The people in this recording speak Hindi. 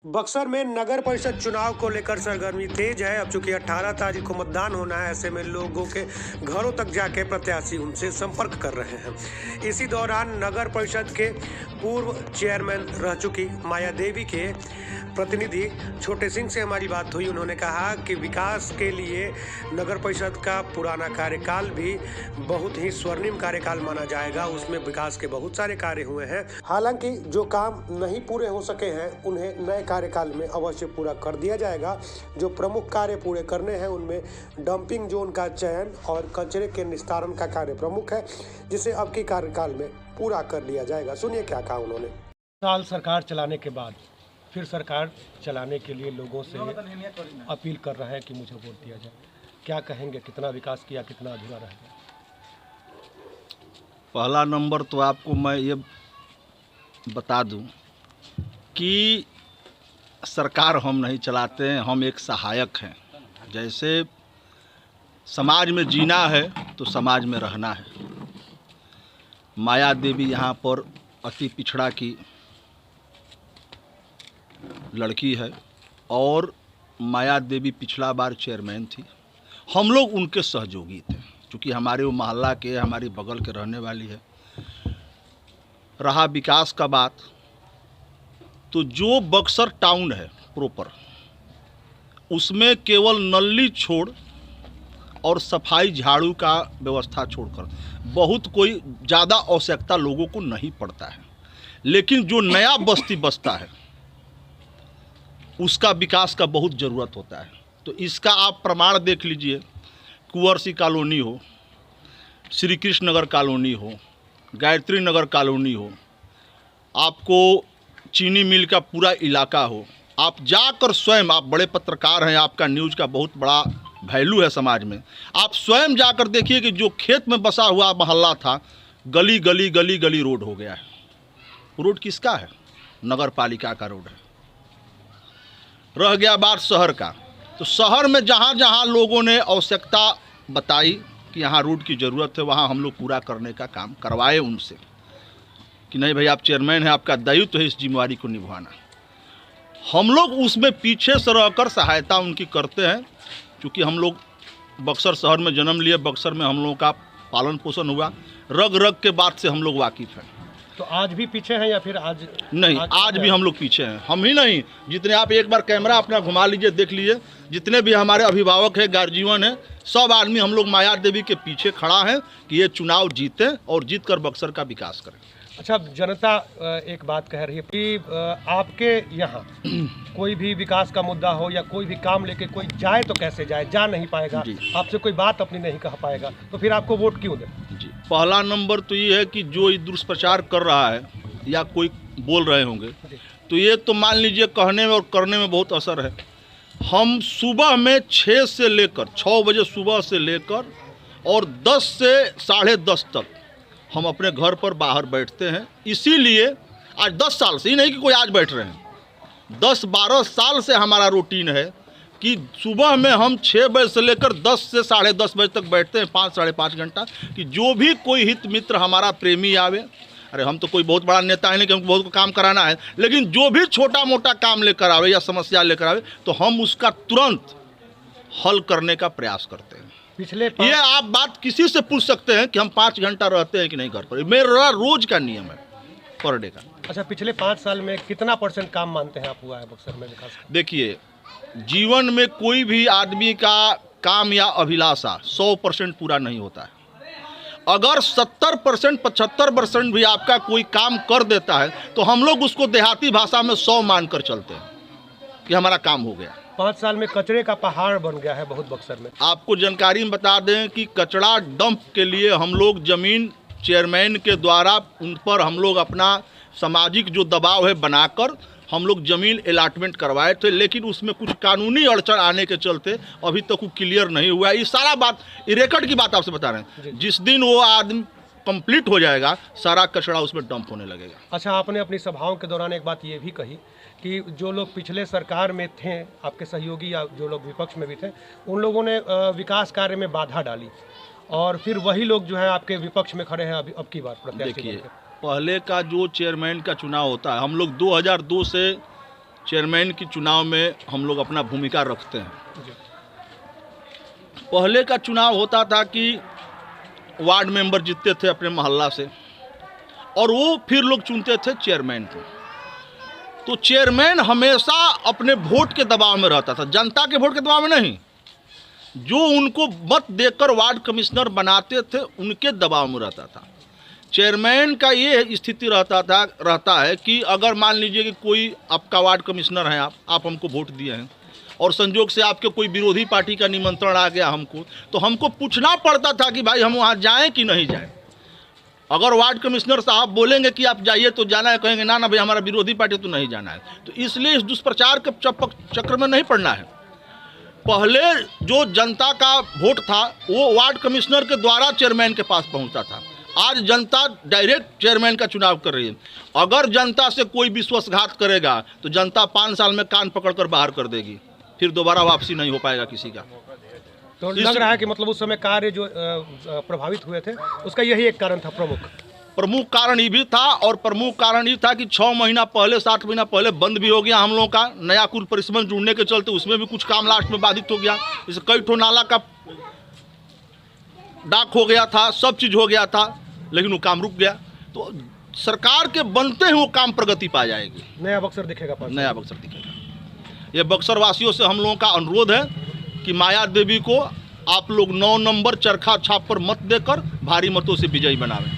बक्सर में नगर परिषद चुनाव को लेकर सरगर्मी तेज है। अब चूंकि 18 तारीख को मतदान होना है, ऐसे में लोगों के घरों तक जाके प्रत्याशी उनसे संपर्क कर रहे हैं। इसी दौरान नगर परिषद के पूर्व चेयरमैन रह चुकी माया देवी के प्रतिनिधि छोटे सिंह से हमारी बात हुई। उन्होंने कहा कि विकास के लिए नगर परिषद का पुराना कार्यकाल भी बहुत ही स्वर्णिम कार्यकाल माना जाएगा। उसमें विकास के बहुत सारे कार्य हुए हैं। हालांकि जो काम नहीं पूरे हो सके हैं उन्हें नए कार्यकाल में अवश्य पूरा कर दिया जाएगा। जो प्रमुख कार्य पूरे करने हैं उनमें डंपिंग जोन का चयन और कचरे के निस्तारण का कार्य प्रमुख है, जिसे अब की कार्यकाल में पूरा कर लिया जाएगा। सुनिए क्या कहा उन्होंने। साल सरकार चलाने के बाद फिर सरकार चलाने के लिए लोगों से अपील कर रहे हैं कि मुझे वोट दिया जाए। क्या कहेंगे, कितना विकास किया, कितना अधूरा रह गया? पहला नंबर तो आपको मैं ये बता दूं कि सरकार हम नहीं चलाते हैं, हम एक सहायक हैं। जैसे समाज में जीना है तो समाज में रहना है। माया देवी यहाँ पर अति पिछड़ा की लड़की है और माया देवी पिछला बार चेयरमैन थी। हम लोग उनके सहयोगी थे, क्योंकि हमारे वो मोहल्ला के, हमारी बगल के रहने वाली है। रहा विकास का बात, तो जो बक्सर टाउन है प्रॉपर, उसमें केवल नल्ली छोड़ और सफाई झाड़ू का व्यवस्था छोड़कर बहुत कोई ज़्यादा आवश्यकता लोगों को नहीं पड़ता है। लेकिन जो नया बस्ती बसता है उसका विकास का बहुत ज़रूरत होता है। तो इसका आप प्रमाण देख लीजिए। कुंवर कॉलोनी हो, श्री कृष्ण नगर कॉलोनी हो, गायत्री नगर कॉलोनी हो, आपको चीनी मिल का पूरा इलाका हो, आप जाकर स्वयं, आप बड़े पत्रकार हैं, आपका न्यूज़ का बहुत बड़ा वैल्यू है समाज में, आप स्वयं जाकर देखिए कि जो खेत में बसा हुआ मोहल्ला था, गली गली गली गली रोड हो गया है। रोड किसका है? नगर पालिका का रोड है। रह गया बात शहर का, तो शहर में जहाँ जहाँ लोगों ने आवश्यकता बताई कि यहाँ रोड की ज़रूरत है, वहाँ हम लोग पूरा करने का काम करवाए उनसे कि नहीं भाई, आप चेयरमैन हैं, आपका दायित्व है इस जिम्मेवारी को निभाना। हम लोग उसमें पीछे से रहकर सहायता उनकी करते हैं, क्योंकि हम लोग बक्सर शहर में जन्म लिए, बक्सर में हम लोगों का पालन पोषण हुआ, रग रग के बात से हम लोग वाकिफ़ हैं। तो आज भी पीछे हैं या फिर आज नहीं? आज भी हम लोग पीछे हैं। हम ही नहीं, जितने आप एक बार कैमरा अपना घुमा लीजिए, देख लीजिए, जितने भी हमारे अभिभावक हैं, गार्जियन हैं, सब आदमी हम लोग माया देवी के पीछे खड़ा हैं कि ये चुनाव जीतें और जीतकर बक्सर का विकास करें। अच्छा, जनता एक बात कह रही है कि आपके यहाँ कोई भी विकास का मुद्दा हो या कोई भी काम लेके कोई जाए तो कैसे जाए, जा नहीं पाएगा, आपसे कोई बात अपनी नहीं कह पाएगा, तो फिर आपको वोट क्यों दें? जी, पहला नंबर तो ये है कि जो दुष्प्रचार कर रहा है या कोई बोल रहे होंगे, तो ये तो मान लीजिए कहने में और करने में बहुत असर है। हम सुबह में 6 से लेकर 6 बजे सुबह से लेकर और 10 से 10:30 तक हम अपने घर पर बाहर बैठते हैं। इसीलिए आज 10 साल से, ही नहीं कि कोई आज बैठ रहे हैं, 10-12 साल से हमारा रूटीन है कि सुबह में हम 6 बजे से लेकर 10 से 10:30 बजे तक बैठते हैं, 5-5.5 घंटा, कि जो भी कोई हित मित्र हमारा प्रेमी आवे, अरे हम तो कोई बहुत बड़ा नेता है नहीं कि हमको बहुत काम कराना है, लेकिन जो भी छोटा मोटा काम लेकर आवे या समस्या लेकर आवे तो हम उसका तुरंत हल करने का प्रयास करते हैं। ये आप बात किसी से पूछ सकते हैं कि हम 5 घंटा रहते हैं कि नहीं घर पर, मेरा रोज का नियम है पर डे का। अच्छा, पिछले 5 साल में कितना % काम मानते हैं आप हुआ है बक्सर में विकास का? देखिए, जीवन में कोई भी आदमी का काम या अभिलाषा 100% पूरा नहीं होता है। अगर 70% 75% भी आपका कोई काम कर देता है तो हम लोग उसको देहाती भाषा में 100 मानकर चलते हैं कि हमारा काम हो गया। 5 साल में कचरे का पहाड़ बन गया है बहुत बक्सर में। आपको जानकारी में बता दें कि कचरा डंप के लिए हम लोग जमीन चेयरमैन के द्वारा उन पर हम लोग अपना सामाजिक जो दबाव है बनाकर हम लोग ज़मीन अलाटमेंट करवाए थे, लेकिन उसमें कुछ कानूनी अड़चन आने के चलते अभी तक वो क्लियर नहीं हुआ है। ये सारा बात, रिकॉर्ड की बात आपसे बता रहे हैं, जिस दिन वो आदमी कंप्लीट हो जाएगा सारा कचरा उसमें डंप होने लगेगा। अच्छा, आपने अपनी सभाओं के दौरान एक बात ये भी कही कि जो लोग पिछले सरकार में थे, आपके सहयोगी या जो लोग विपक्ष में भी थे, उन लोगों ने विकास कार्य में बाधा डाली और फिर वही लोग जो है आपके विपक्ष में खड़े हैं अब की बार प्रत्याशी। देखिए, पहले का जो चेयरमैन का चुनाव होता है, हम लोग 2002 से चेयरमैन की चुनाव में हम लोग अपना भूमिका रखते हैं। जी। पहले का चुनाव होता था कि वार्ड मेंबर जीतते थे अपने मोहल्ला से और वो फिर लोग चुनते थे चेयरमैन को। तो चेयरमैन हमेशा अपने वोट के दबाव में रहता था, जनता के वोट के दबाव में नहीं। जो उनको मत देकर वार्ड कमिश्नर बनाते थे उनके दबाव में रहता था। चेयरमैन का ये स्थिति रहता है कि अगर मान लीजिए कि कोई आपका वार्ड कमिश्नर है, आप हमको वोट दिए हैं और संजोग से आपके कोई विरोधी पार्टी का निमंत्रण आ गया हमको, तो हमको पूछना पड़ता था कि भाई हम वहाँ जाएं कि नहीं जाएं। अगर वार्ड कमिश्नर साहब बोलेंगे कि आप जाइए तो जाना है, कहेंगे ना भाई हमारा विरोधी पार्टी तो नहीं जाना है। तो इसलिए इस दुष्प्रचार के चक्र में नहीं पड़ना है। पहले जो जनता का वोट था वो वार्ड कमिश्नर के द्वारा चेयरमैन के पास पहुंचता था। आज जनता डायरेक्ट चेयरमैन का चुनाव कर रही है। अगर जनता से कोई विश्वासघात करेगा तो जनता 5 साल में कान पकड़कर बाहर कर देगी, फिर दोबारा वापसी नहीं हो पाएगा किसी का। तो लग रहा है कि मतलब उस समय कार्य जो प्रभावित हुए थे उसका यही एक कारण था। प्रमुख कारण ये भी था, और प्रमुख कारण ये था कि 6 महीना पहले 7 महीना पहले बंद भी हो गया हम लोगों का नया कुल परिसमन जुड़ने के चलते, उसमें भी कुछ काम लास्ट में बाधित हो गया। जैसे कई ठो नाला का डाक हो गया था, सब चीज़ हो गया था, लेकिन वो काम रुक गया। तो सरकार के बनते ही वो काम प्रगति पा जाएगी, नया बक्सर दिखेगा। नया बक्सर दिखेगा। ये बक्सर वासियों से हम लोगों का अनुरोध है कि माया देवी को आप लोग 9 नंबर चरखा छाप पर मत देकर भारी मतों से विजयी बनावें।